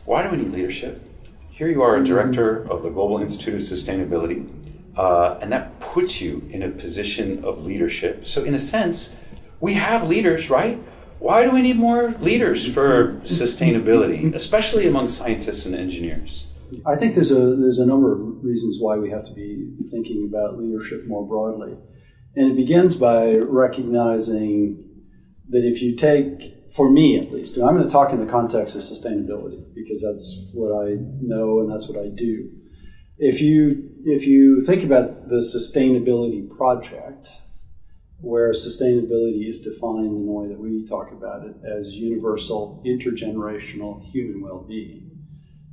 why do we need leadership? Here you are, a director of the Global Institute of Sustainability, and that puts you in a position of leadership. So in a sense, we have leaders, right? Why do we need more leaders for sustainability, especially among scientists and engineers? I think there's a number of reasons why we have to be thinking about leadership more broadly. And it begins by recognizing that if you take, for me at least, and I'm going to talk in the context of sustainability because that's what I know and that's what I do. If you think about the sustainability project, where sustainability is defined in the way that we talk about it as universal, intergenerational human well-being,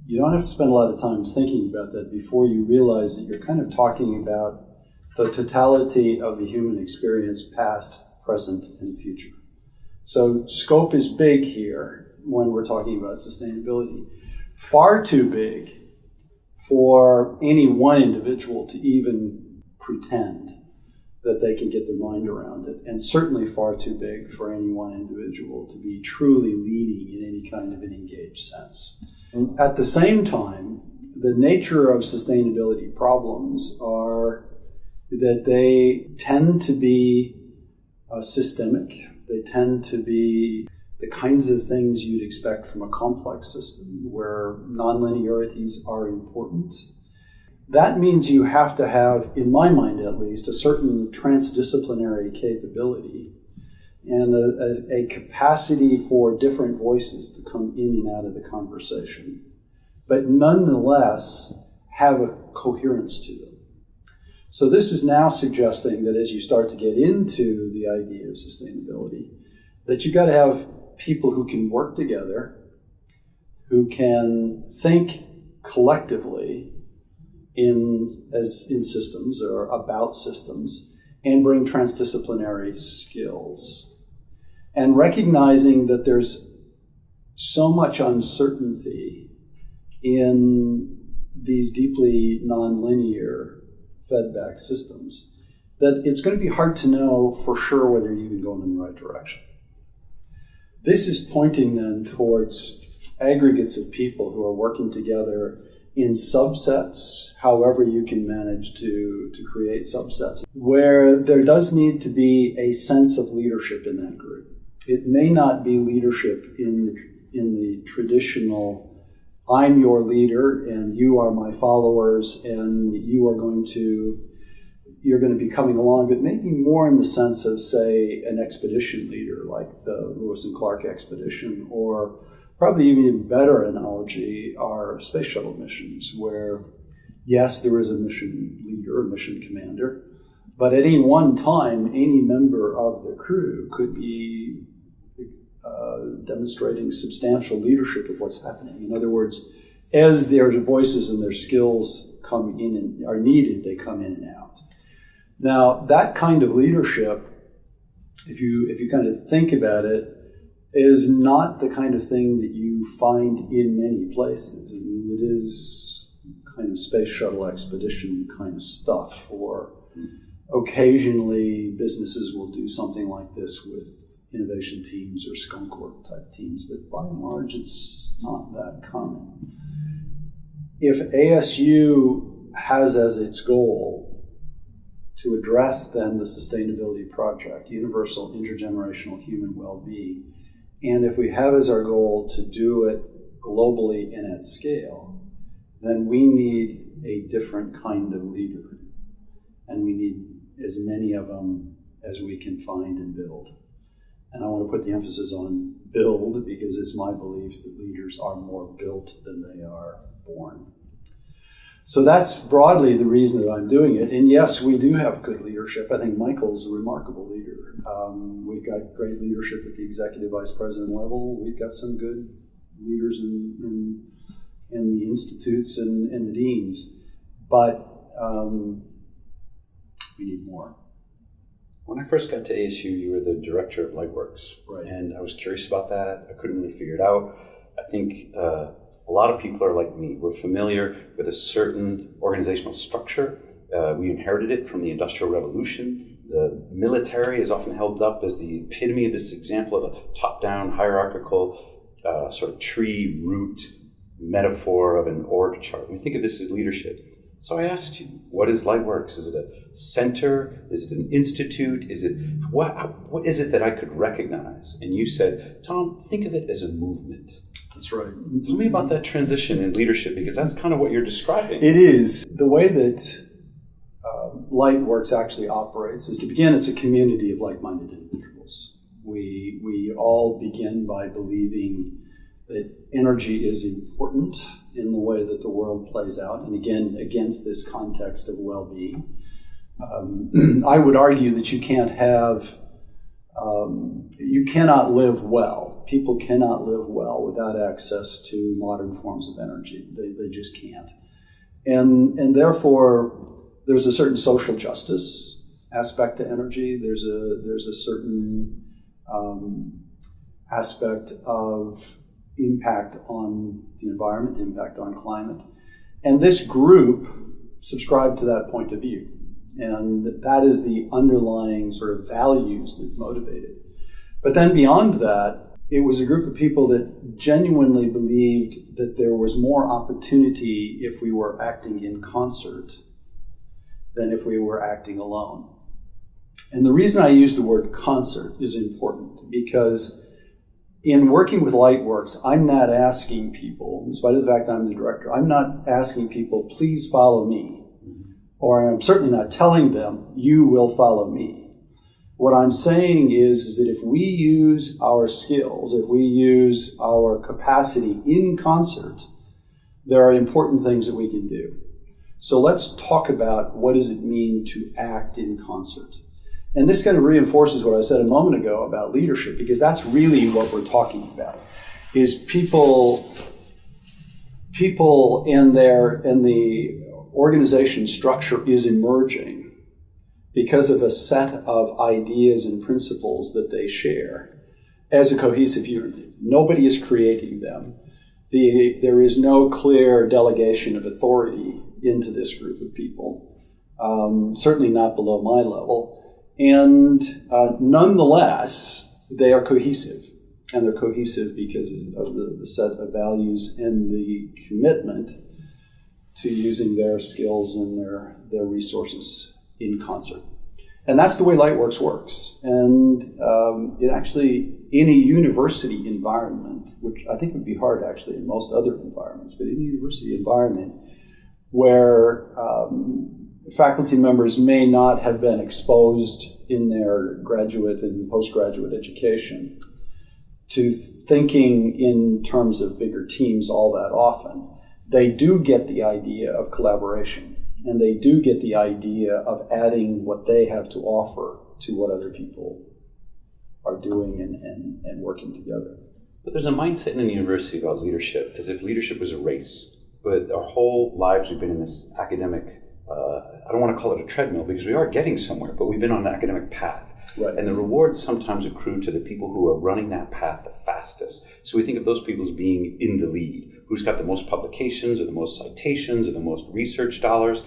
you don't have to spend a lot of time thinking about that before you realize that you're kind of talking about the totality of the human experience, past, present, and future. So scope is big here when we're talking about sustainability. Far too big for any one individual to even pretend that they can get their mind around it, and certainly far too big for any one individual to be truly leading in any kind of an engaged sense. At the same time, the nature of sustainability problems are that they tend to be systemic. They tend to be the kinds of things you'd expect from a complex system where nonlinearities are important. That means you have to have, in my mind at least, a certain transdisciplinary capability and a capacity for different voices to come in and out of the conversation, but nonetheless have a coherence to them. So this is now suggesting that as you start to get into the idea of sustainability, that you've got to have people who can work together, who can think collectively in systems or about systems, and bring transdisciplinary skills. And recognizing that there's so much uncertainty in these deeply nonlinear fed-back systems that it's going to be hard to know for sure whether you're even going in the right direction. This is pointing then towards aggregates of people who are working together in subsets, however you can manage to create subsets, where there does need to be a sense of leadership in that group. It may not be leadership in the traditional, I'm your leader and you are my followers and you're going to be coming along, but maybe more in the sense of, say, an expedition leader like the Lewis and Clark expedition, or probably even a better analogy are space shuttle missions, where, yes, there is a mission leader, a mission commander, but at any one time, any member of the crew could be demonstrating substantial leadership of what's happening. In other words, as their voices and their skills come in and are needed, they come in and out. Now, that kind of leadership, if you kind of think about it, is not the kind of thing that you find in many places. I mean, it is kind of space shuttle expedition kind of stuff, or occasionally businesses will do something like this with innovation teams or skunk work type teams, but by and large, it's not that common. If ASU has as its goal to address then the sustainability project, universal intergenerational human well-being, and if we have as our goal to do it globally and at scale, then we need a different kind of leader. And we need as many of them as we can find and build. And I want to put the emphasis on build because it's my belief that leaders are more built than they are born. So that's broadly the reason that I'm doing it. And yes, we do have good leadership. I think Michael's a remarkable leader. We've got great leadership at the executive vice president level. We've got some good leaders in the institutes and the deans. But we need more. When I first got to ASU, you were the director of Lightworks. Right. And I was curious about that. I couldn't really figure it out. I think a lot of people are like me. We're familiar with a certain organizational structure. We inherited it from the Industrial Revolution. The military is often held up as the epitome of this example of a top-down, hierarchical, sort of tree root metaphor of an org chart. We think of this as leadership. So I asked you, what is Lightworks? Is it a center? Is it an institute? Is it what is it that I could recognize? And you said, Tom, think of it as a movement. That's right. Tell me about that transition in leadership, because that's kind of what you're describing. It is. The way that Lightworks actually operates is, to begin, it's a community of like-minded individuals. We all begin by believing that energy is important in the way that the world plays out, and again, against this context of well-being. I would argue that you cannot live well. People cannot live well without access to modern forms of energy. They just can't. And therefore, there's a certain social justice aspect to energy. There's a certain aspect of impact on the environment, impact on climate. And this group subscribed to that point of view. And that is the underlying sort of values that motivate it. But then beyond that, it was a group of people that genuinely believed that there was more opportunity if we were acting in concert than if we were acting alone. And the reason I use the word concert is important, because in working with Lightworks, I'm not asking people, in spite of the fact that I'm the director, I'm not asking people, please follow me. Or I'm certainly not telling them, you will follow me. What I'm saying is that if we use our skills, if we use our capacity in concert, there are important things that we can do. So let's talk about what does it mean to act in concert. And this kind of reinforces what I said a moment ago about leadership, because that's really what we're talking about, is people in the organization structure is emerging because of a set of ideas and principles that they share as a cohesive unity. Nobody is creating them. There is no clear delegation of authority into this group of people, certainly not below my level. And nonetheless, they are cohesive. And they're cohesive because of the set of values and the commitment to using their skills and their resources in concert. And that's the way Lightworks works. And it actually, in a university environment, which I think would be hard actually in most other environments, but in a university environment where faculty members may not have been exposed in their graduate and postgraduate education to thinking in terms of bigger teams all that often, they do get the idea of collaboration, and they do get the idea of adding what they have to offer to what other people are doing and working together. But there's a mindset in the university about leadership as if leadership was a race. But our whole lives we've been in this academic, I don't want to call it a treadmill because we are getting somewhere, but we've been on an academic path. Right. And the rewards sometimes accrue to the people who are running that path the fastest. So we think of those people as being in the lead. Who's got the most publications or the most citations or the most research dollars?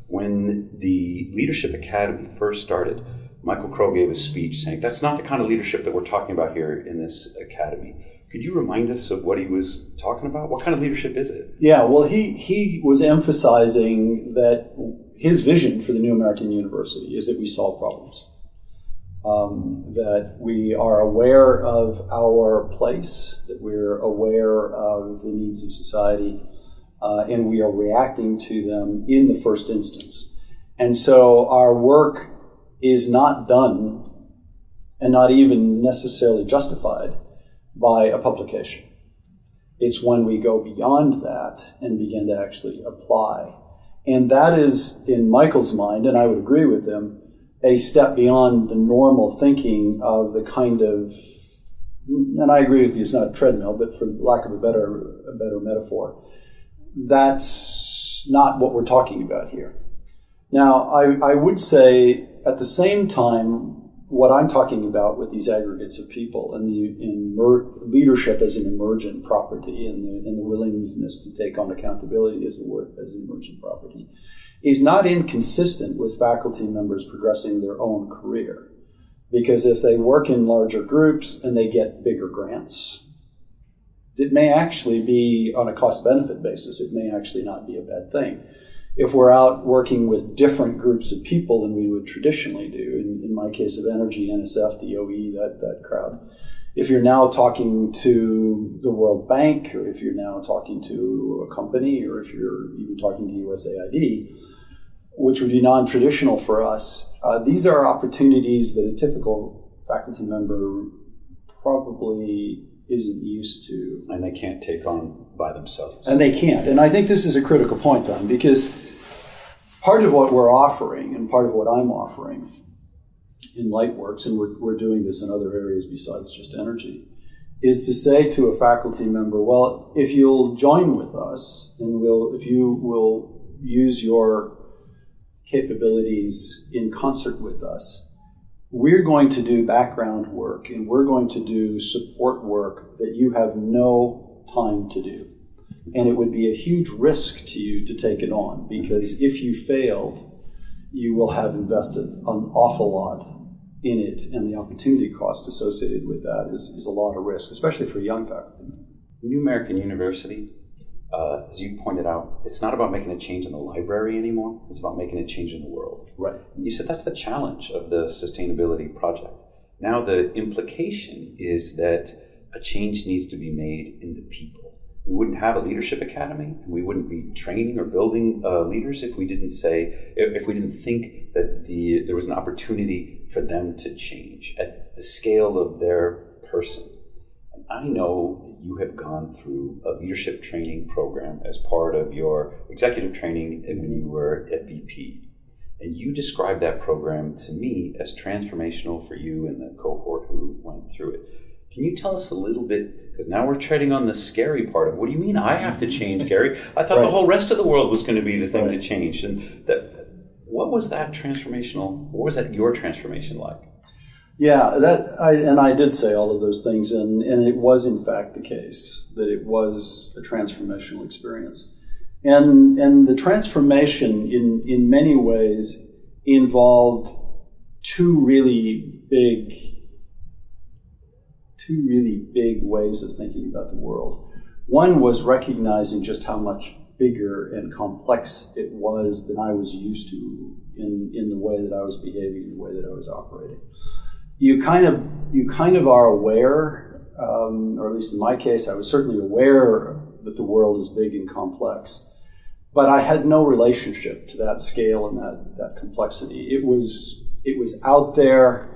When the Leadership Academy first started, Michael Crow gave a speech saying, that's not the kind of leadership that we're talking about here in this academy. Could you remind us of what he was talking about? What kind of leadership is it? Yeah, well, he was emphasizing that his vision for the New American University is that we solve problems. That we are aware of our place, that we're aware of the needs of society, and we are reacting to them in the first instance. And so our work is not done, and not even necessarily justified, by a publication. It's when we go beyond that and begin to actually apply. And that is, in Michael's mind, and I would agree with him, a step beyond the normal thinking of the kind of, and I agree with you, it's not a treadmill, but for lack of a better metaphor, that's not what we're talking about here. Now, I would say at the same time, what I'm talking about with these aggregates of people and leadership as an emergent property and the willingness to take on accountability as an emergent property is not inconsistent with faculty members progressing their own career. Because if they work in larger groups and they get bigger grants, it may actually be on a cost-benefit basis. It may actually not be a bad thing. If we're out working with different groups of people than we would traditionally do, in my case of energy, NSF, DOE, that crowd, if you're now talking to the World Bank, or if you're now talking to a company, or if you're even talking to USAID, which would be non-traditional for us, these are opportunities that a typical faculty member probably isn't used to. And they can't take on by themselves. And they can't. And I think this is a critical point, Tom, because part of what we're offering, and part of what I'm offering in Lightworks, and we're doing this in other areas besides just energy, is to say to a faculty member, well, if you'll join with us, and if you will use your capabilities in concert with us, we're going to do background work and we're going to do support work that you have no time to do. And it would be a huge risk to you to take it on, because if you failed, you will have invested an awful lot in it, and the opportunity cost associated with that is a lot of risk, especially for young faculty. New American University, as you pointed out, it's not about making a change in the library anymore. It's about making a change in the world. Right. And you said that's the challenge of the sustainability project. Now the implication is that a change needs to be made in the people. We wouldn't have a leadership academy, and we wouldn't be training or building leaders if we didn't think that there was an opportunity for them to change at the scale of their person. And I know that you have gone through a leadership training program as part of your executive training when you were at BP. And you described that program to me as transformational for you and the cohort who went through it. Can you tell us a little bit, because now we're treading on the scary part of, what do you mean I have to change, Gary? I thought the whole rest of the world was going to be the thing to change. And what was that your transformation like? Yeah, I did say all of those things, and it was in fact the case that it was a transformational experience. And the transformation in many ways involved two really big ways of thinking about the world. One was recognizing just how much bigger and complex it was than I was used to in the way that I was behaving, in the way that I was operating. You kind of are aware, or at least in my case, I was certainly aware that the world is big and complex, but I had no relationship to that scale and that complexity. It was out there,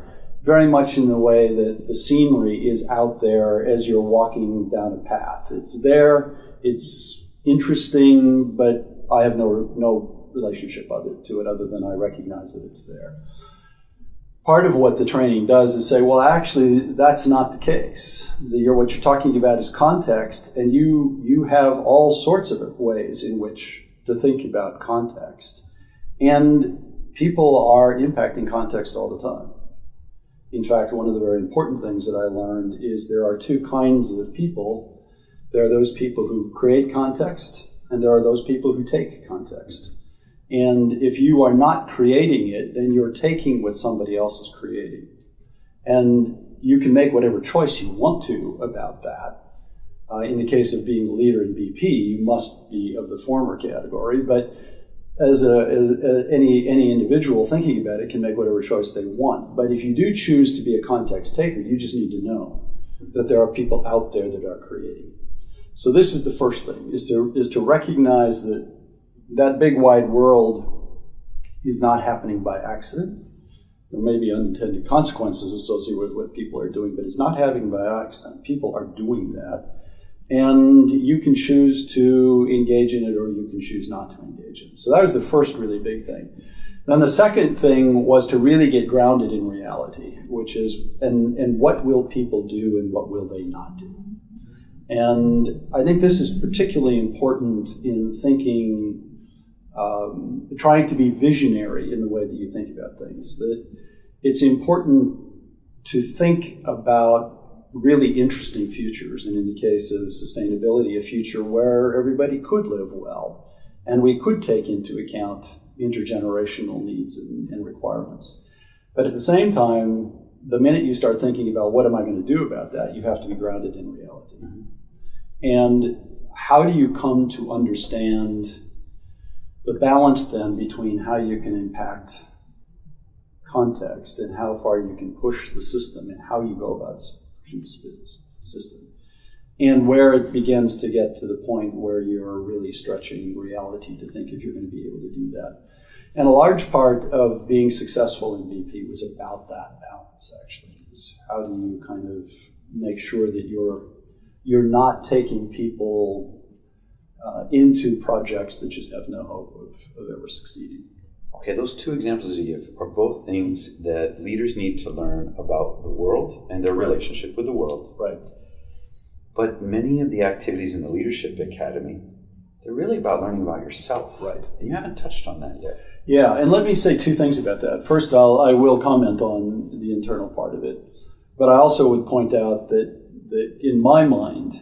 very much in the way that the scenery is out there as you're walking down a path. It's there, it's interesting, but I have no relationship to it other than I recognize that it's there. Part of what the training does is say, well, actually, that's not the case. What you're talking about is context, and you have all sorts of ways in which to think about context. And people are impacting context all the time. In fact, one of the very important things that I learned is there are two kinds of people. There are those people who create context, and there are those people who take context. And if you are not creating it, then you're taking what somebody else is creating. And you can make whatever choice you want to about that. In the case of being the leader in BP, you must be of the former category, but as any individual thinking about it can make whatever choice they want. But if you do choose to be a context taker, you just need to know that there are people out there that are creating. So this is the first thing, is to recognize that big wide world is not happening by accident. There may be unintended consequences associated with what people are doing, but it's not happening by accident. People are doing that. And you can choose to engage in it, or you can choose not to engage in it. So that was the first really big thing. Then the second thing was to really get grounded in reality, which is, and what will people do and what will they not do? And I think this is particularly important in thinking, trying to be visionary in the way that you think about things. That it's important to think about really interesting futures, and in the case of sustainability, a future where everybody could live well, and we could take into account intergenerational needs and requirements. But at the same time, the minute you start thinking about what am I going to do about that, you have to be grounded in reality. Mm-hmm. And how do you come to understand the balance then between how you can impact context and how far you can push the system and how you go about pushing the system, and where it begins to get to the point where you're really stretching reality to think if you're going to be able to do that. And a large part of being successful in BP was about that balance, actually. Is how do you kind of make sure that you're not taking people into projects that just have no hope of ever succeeding. Okay, those two examples you give are both things that leaders need to learn about the world and their relationship with the world. Right. But many of the activities in the Leadership Academy, they're really about learning about yourself. Right. And you haven't touched on that yet. Yeah, and let me say two things about that. First, I will comment on the internal part of it, but I also would point out that in my mind,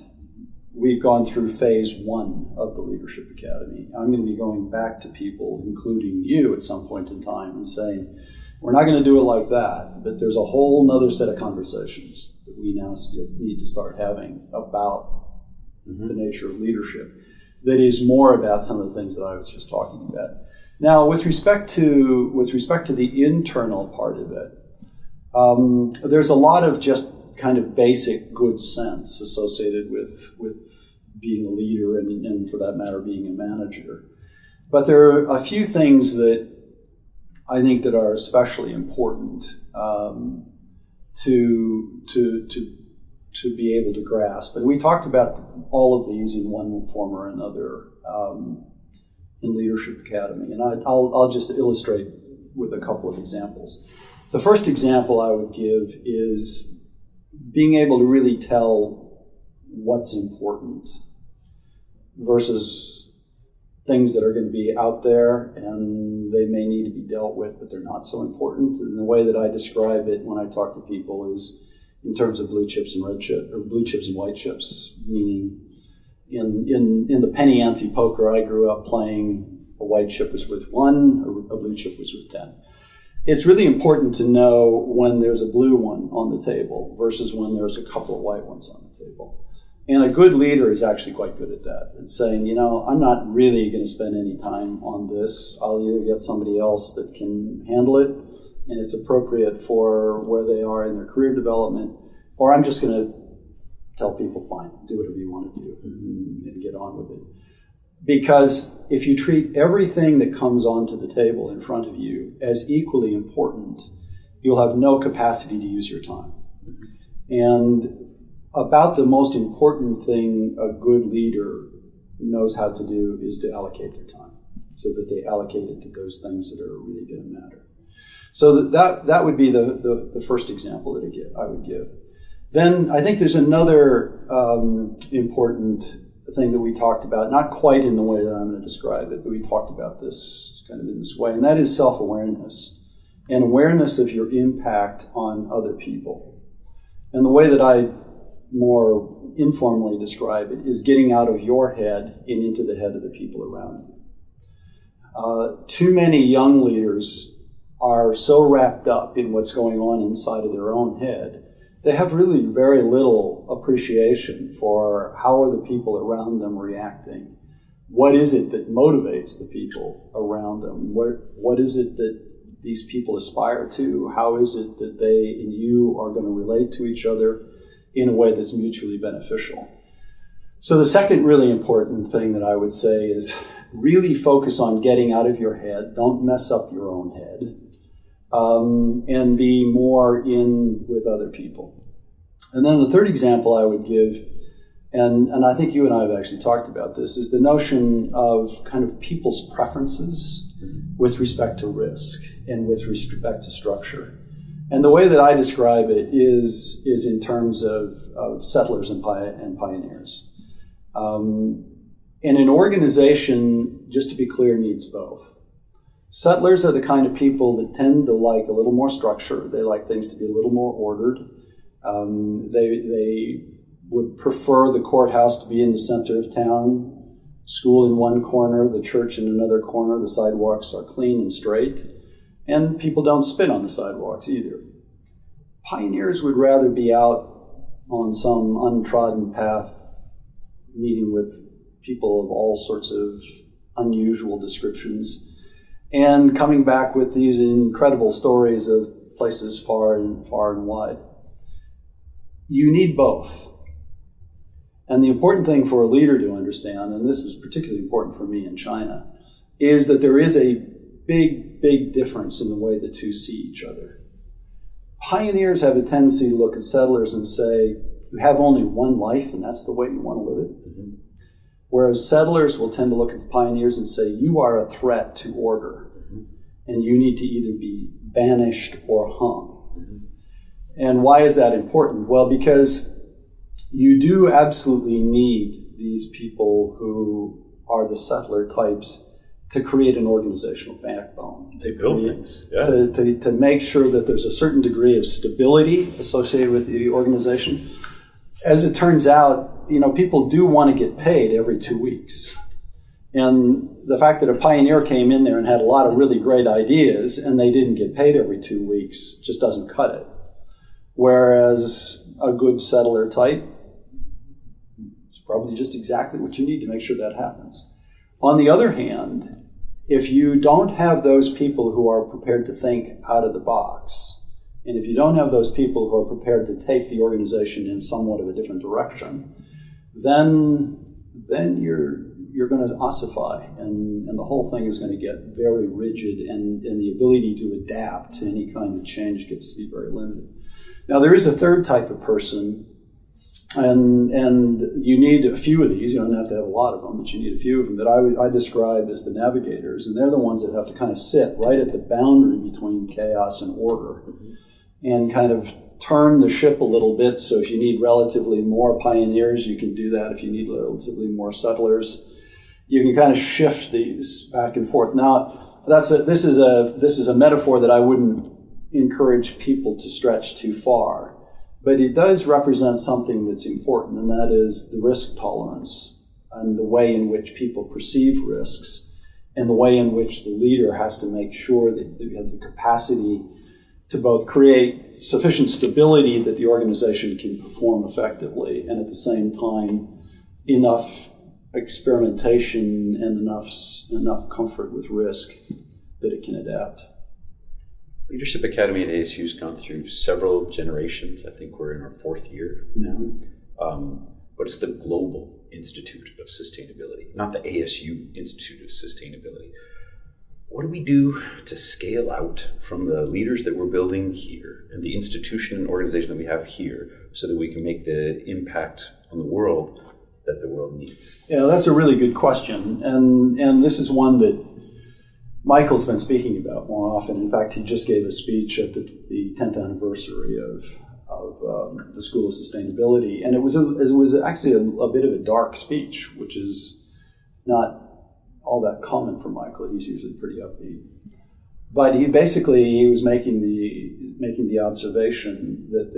we've gone through phase one of the Leadership Academy. I'm going to be going back to people, including you at some point in time, and saying, we're not going to do it like that, but there's a whole other set of conversations that we now still need to start having about the nature of leadership that is more about some of the things that I was just talking about. Now, with respect to the internal part of it, there's a lot of just kind of basic good sense associated with being a leader and for that matter, being a manager. But there are a few things that I think that are especially important to be able to grasp. And we talked about all of these in one form or another in Leadership Academy. And I'll just illustrate with a couple of examples. The first example I would give is being able to really tell what's important versus things that are going to be out there and they may need to be dealt with, but they're not so important. And the way that I describe it when I talk to people is in terms of blue chips and red chips, or blue chips and white chips, meaning in the penny ante poker I grew up playing, a white chip was worth 1, a blue chip was worth 10. It's really important to know when there's a blue one on the table versus when there's a couple of white ones on the table. And a good leader is actually quite good at that. It's saying, I'm not really going to spend any time on this. I'll either get somebody else that can handle it and it's appropriate for where they are in their career development, or I'm just going to tell people, fine, do whatever you want to do and get on with it. Because if you treat everything that comes onto the table in front of you as equally important, you'll have no capacity to use your time. And about the most important thing a good leader knows how to do is to allocate their time so that they allocate it to those things that are really going to matter. So that would be the first example that I would give. Then I think there's another important thing that we talked about, not quite in the way that I'm going to describe it, but we talked about this kind of in this way, and that is self-awareness and awareness of your impact on other people. And the way that I more informally describe it is getting out of your head and into the head of the people around you. Too many young leaders are so wrapped up in what's going on inside of their own head, they have really very little appreciation for how are the people around them reacting. What is it that motivates the people around them? What is it that these people aspire to? How is it that they and you are going to relate to each other in a way that's mutually beneficial? So the second really important thing that I would say is really focus on getting out of your head. Don't mess up your own head. And be more in with other people. And then the third example I would give, and I think you and I have actually talked about this, is the notion of kind of people's preferences with respect to risk and with respect to structure. And the way that I describe it is in terms of settlers and pioneers. And an organization, just to be clear, needs both. Settlers are the kind of people that tend to like a little more structure. They like things to be a little more ordered. They would prefer the courthouse to be in the center of town, school in one corner, the church in another corner, the sidewalks are clean and straight, and people don't spit on the sidewalks either. Pioneers would rather be out on some untrodden path meeting with people of all sorts of unusual descriptions, and coming back with these incredible stories of places far and wide. You need both. And the important thing for a leader to understand, and this was particularly important for me in China, is that there is a big difference in the way the two see each other. Pioneers have a tendency to look at settlers and say, you have only one life and that's the way you want to live it. Mm-hmm. Whereas settlers will tend to look at the pioneers and say, you are a threat to order, mm-hmm. and you need to either be banished or hung. Mm-hmm. And why is that important? Well, because you do absolutely need these people who are the settler types to create an organizational backbone. They build things. Yeah. To make sure that there's a certain degree of stability associated with the organization. As it turns out, people do want to get paid every 2 weeks. And the fact that a pioneer came in there and had a lot of really great ideas and they didn't get paid every 2 weeks just doesn't cut it. Whereas a good settler type, it's probably just exactly what you need to make sure that happens. On the other hand, if you don't have those people who are prepared to think out of the box, and if you don't have those people who are prepared to take the organization in somewhat of a different direction, then you're going to ossify, and the whole thing is going to get very rigid, and the ability to adapt to any kind of change gets to be very limited. Now, there is a third type of person, and you need a few of these. You don't have to have a lot of them, but you need a few of them that I describe as the navigators, and they're the ones that have to kind of sit right at the boundary between chaos and order, mm-hmm. and kind of turn the ship a little bit. So if you need relatively more pioneers, you can do that. If you need relatively more settlers, you can kind of shift these back and forth. Now, this is a metaphor that I wouldn't encourage people to stretch too far, but it does represent something that's important, and that is the risk tolerance and the way in which people perceive risks, and the way in which the leader has to make sure that he has the capacity to both create sufficient stability that the organization can perform effectively, and at the same time enough experimentation and enough comfort with risk that it can adapt. Leadership Academy at ASU has gone through several generations. I think we're in our 4th year now. But it's the Global Institute of Sustainability, not the ASU Institute of Sustainability. What do we do to scale out from the leaders that we're building here and the institution and organization that we have here so that we can make the impact on the world that the world needs? Yeah, that's a really good question. And this is one that Michael's been speaking about more often. In fact, he just gave a speech at the 10th anniversary of the School of Sustainability. And it was actually a bit of a dark speech, which is not all that common for Michael. He's usually pretty upbeat. But he was making the observation that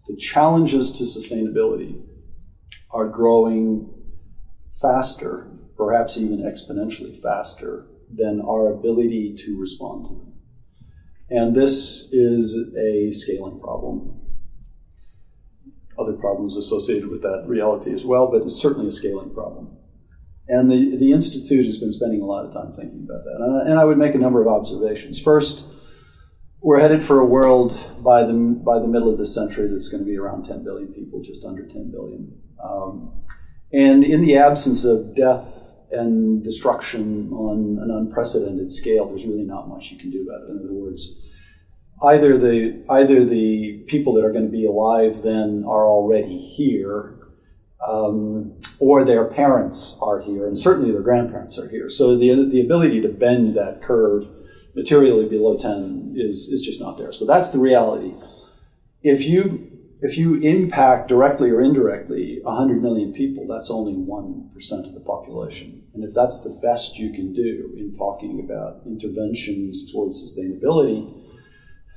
the challenges to sustainability are growing faster, perhaps even exponentially faster, than our ability to respond to them. And this is a scaling problem. Other problems associated with that reality as well, but it's certainly a scaling problem. And the Institute has been spending a lot of time thinking about that. And I would make a number of observations. First, we're headed for a world by the middle of this century that's going to be around 10 billion people, just under 10 billion. And in the absence of death and destruction on an unprecedented scale, there's really not much you can do about it. In other words, either the people that are going to be alive then are already here, or their parents are here, and certainly their grandparents are here. So the ability to bend that curve materially below 10 is just not there. So that's the reality. If you impact directly or indirectly 100 million people, that's only 1% of the population. And if that's the best you can do in talking about interventions towards sustainability,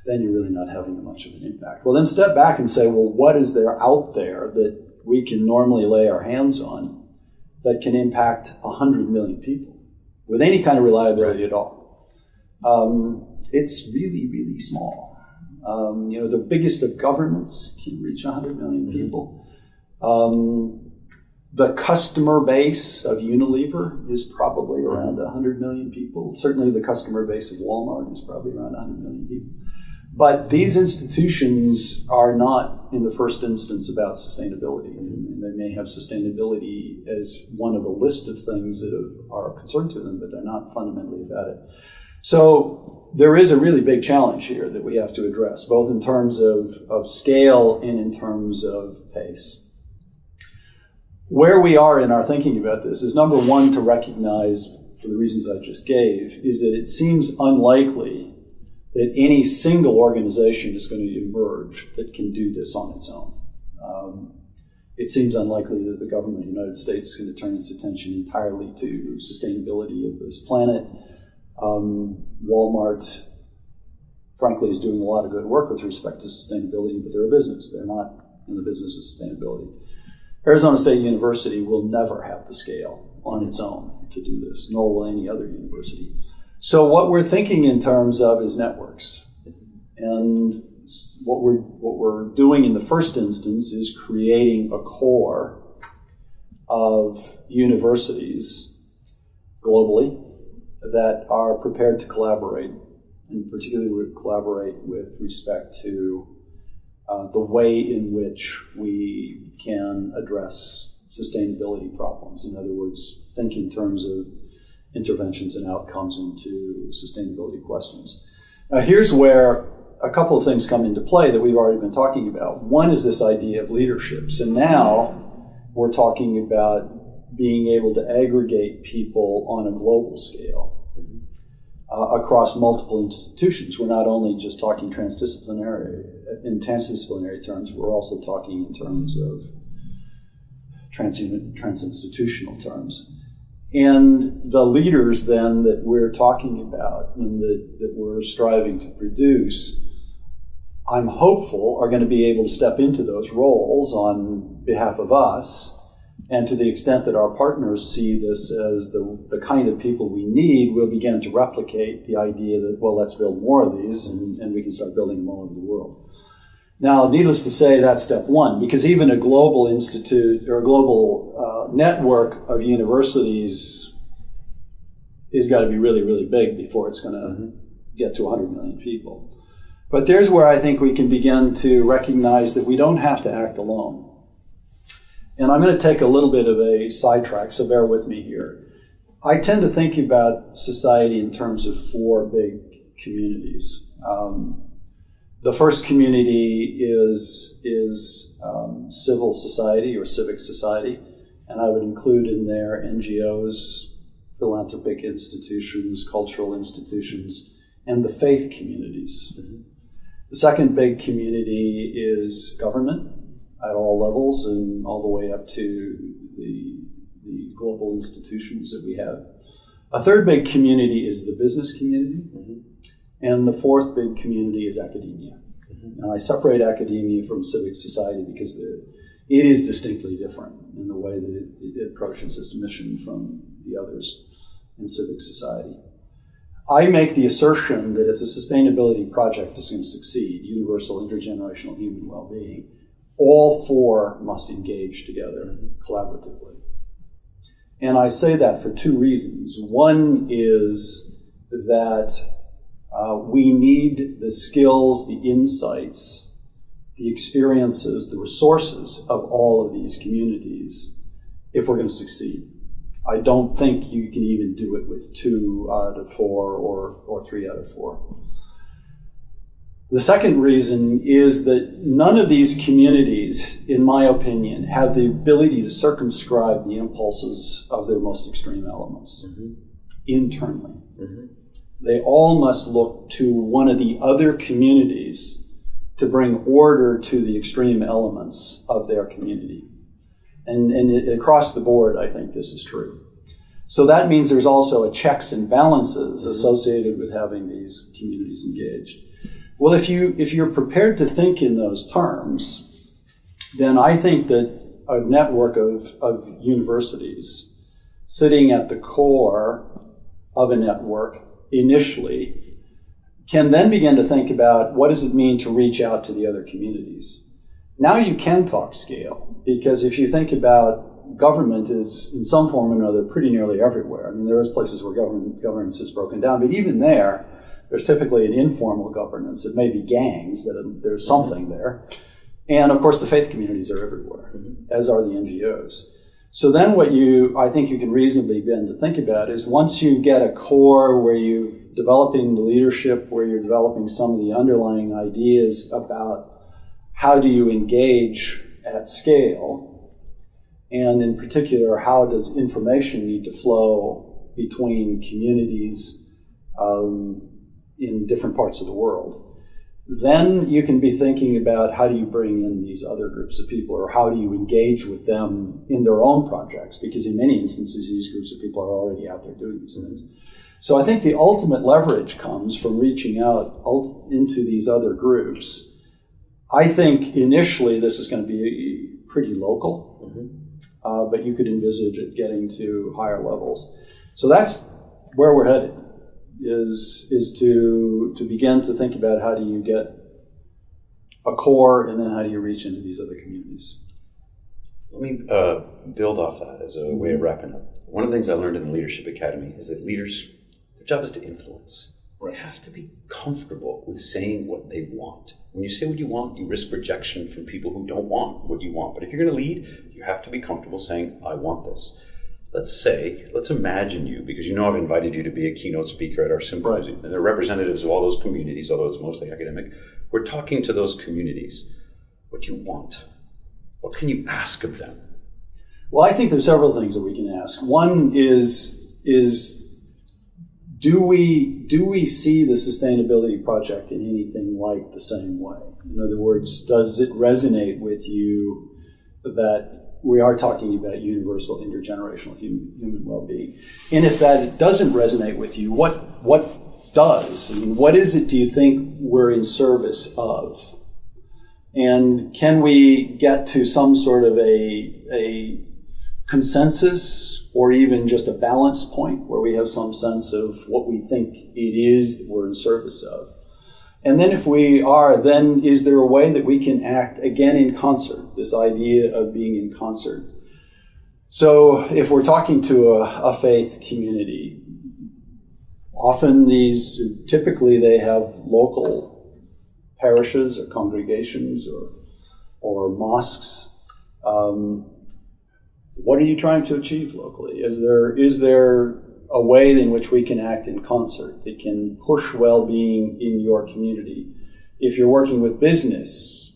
then you're really not having much of an impact. Well, then step back and say, well, what is there out there that we can normally lay our hands on that can impact 100 million people with any kind of reliability at all? It's really, really small. The biggest of governments can reach 100 million people. The customer base of Unilever is probably around 100 million people. Certainly the customer base of Walmart is probably around 100 million people. But these institutions are not, in the first instance, about sustainability. And they may have sustainability as one of a list of things that are a concern to them, but they're not fundamentally about it. So there is a really big challenge here that we have to address, both in terms of scale and in terms of pace. Where we are in our thinking about this is, number one, to recognize, for the reasons I just gave, is that it seems unlikely that any single organization is going to emerge that can do this on its own. It seems unlikely that the government of the United States is going to turn its attention entirely to sustainability of this planet. Walmart, frankly, is doing a lot of good work with respect to sustainability, but they're a business. They're not in the business of sustainability. Arizona State University will never have the scale on its own to do this, nor will any other university. So what we're thinking in terms of is networks. And what we're doing in the first instance is creating a core of universities globally that are prepared to collaborate, and particularly would collaborate with respect to the way in which we can address sustainability problems. In other words, think in terms of interventions and outcomes into sustainability questions. Now, here's where a couple of things come into play that we've already been talking about. One is this idea of leadership. So now we're talking about being able to aggregate people on a global scale across multiple institutions. We're not only just talking transdisciplinary. In transdisciplinary terms, we're also talking in terms of trans-institutional terms. And the leaders then that we're talking about and that we're striving to produce, I'm hopeful are going to be able to step into those roles on behalf of us. And to the extent that our partners see this as the kind of people we need, we'll begin to replicate the idea that, well, let's build more of these and we can start building them all over the world. Now, needless to say, that's step one, because even a global institute or a global network of universities is got to be really, really big before it's going to get to 100 million people. But there's where I think we can begin to recognize that we don't have to act alone. And I'm going to take a little bit of a sidetrack, so bear with me here. I tend to think about society in terms of four big communities. The first community is civil society or civic society, and I would include in there NGOs, philanthropic institutions, cultural institutions, and the faith communities. The second big community is government at all levels and all the way up to the global institutions that we have. A third big community is the business community. And the fourth big community is academia. And I separate academia from civic society because it is distinctly different in the way that it approaches its mission from the others in civic society. I make the assertion that if a sustainability project is going to succeed, universal intergenerational human well-being, all four must engage together collaboratively. And I say that for two reasons. One is that we need the skills, the insights, the experiences, the resources of all of these communities if we're going to succeed. I don't think you can even do it with 2 out of 4 or 3 out of 4. The second reason is that none of these communities, in my opinion, have the ability to circumscribe the impulses of their most extreme elements internally. They all must look to one of the other communities to bring order to the extreme elements of their community. And across the board, I think this is true. So that means there's also a checks and balances associated with having these communities engaged. Well, if you're prepared to think in those terms, then I think that a network of universities sitting at the core of a network initially can then begin to think about what does it mean to reach out to the other communities. Now you can talk scale, because if you think about government is in some form or another pretty nearly everywhere. I mean, there is places where governance is broken down, but even there's typically an informal governance. It may be gangs, but there's something there. And of course, the faith communities are everywhere, as are the NGOs. So then what I think you can reasonably begin to think about is once you get a core where you're developing the leadership, where you're developing some of the underlying ideas about how do you engage at scale, and in particular, how does information need to flow between communities in different parts of the world, then you can be thinking about how do you bring in these other groups of people, or how do you engage with them in their own projects, because in many instances, these groups of people are already out there doing these things. So I think the ultimate leverage comes from reaching out into these other groups. I think initially this is going to be pretty local, but you could envisage it getting to higher levels. So that's where we're headed, is to begin to think about how do you get a core, and then how do you reach into these other communities. Let me build off that as a way of wrapping up. One of the things I learned in the Leadership Academy is that leaders, their job is to influence. They have to be comfortable with saying what they want. When you say what you want, you risk rejection from people who don't want what you want. But if you're going to lead, you have to be comfortable saying, I want this. Let's imagine you, because you know I've invited you to be a keynote speaker at our symposium, and they're representatives of all those communities, although it's mostly academic. We're talking to those communities. What do you want? What can you ask of them? Well, I think there's several things that we can ask. One is do we see the sustainability project in anything like the same way? In other words, does it resonate with you that we are talking about universal intergenerational human well-being? And if that doesn't resonate with you, what does? I mean, what is it do you think we're in service of? And can we get to some sort of a consensus, or even just a balance point where we have some sense of what we think it is that we're in service of? And then if we are, then is there a way that we can act again in concert, this idea of being in concert? So if we're talking to a faith community, often typically they have local parishes or congregations or mosques. What are you trying to achieve locally? Is there a way in which we can act in concert that can push well-being in your community? If you're working with business,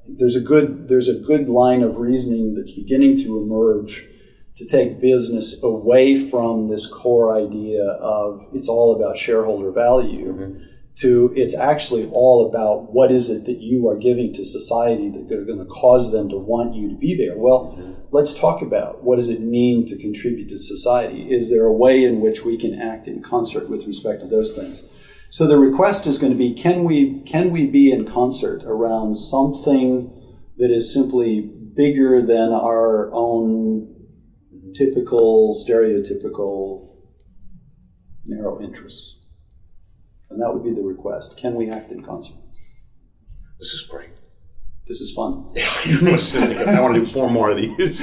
there's a good line of reasoning that's beginning to emerge to take business away from this core idea of it's all about shareholder value to it's actually all about what is it that you are giving to society that are going to cause them to want you to be there. Well, let's talk about what does it mean to contribute to society. Is there a way in which we can act in concert with respect to those things? So the request is going to be, can we be in concert around something that is simply bigger than our own typical, stereotypical, narrow interests? And that would be the request. Can we act in concert? This is great. This is fun. I want to do 4 more of these.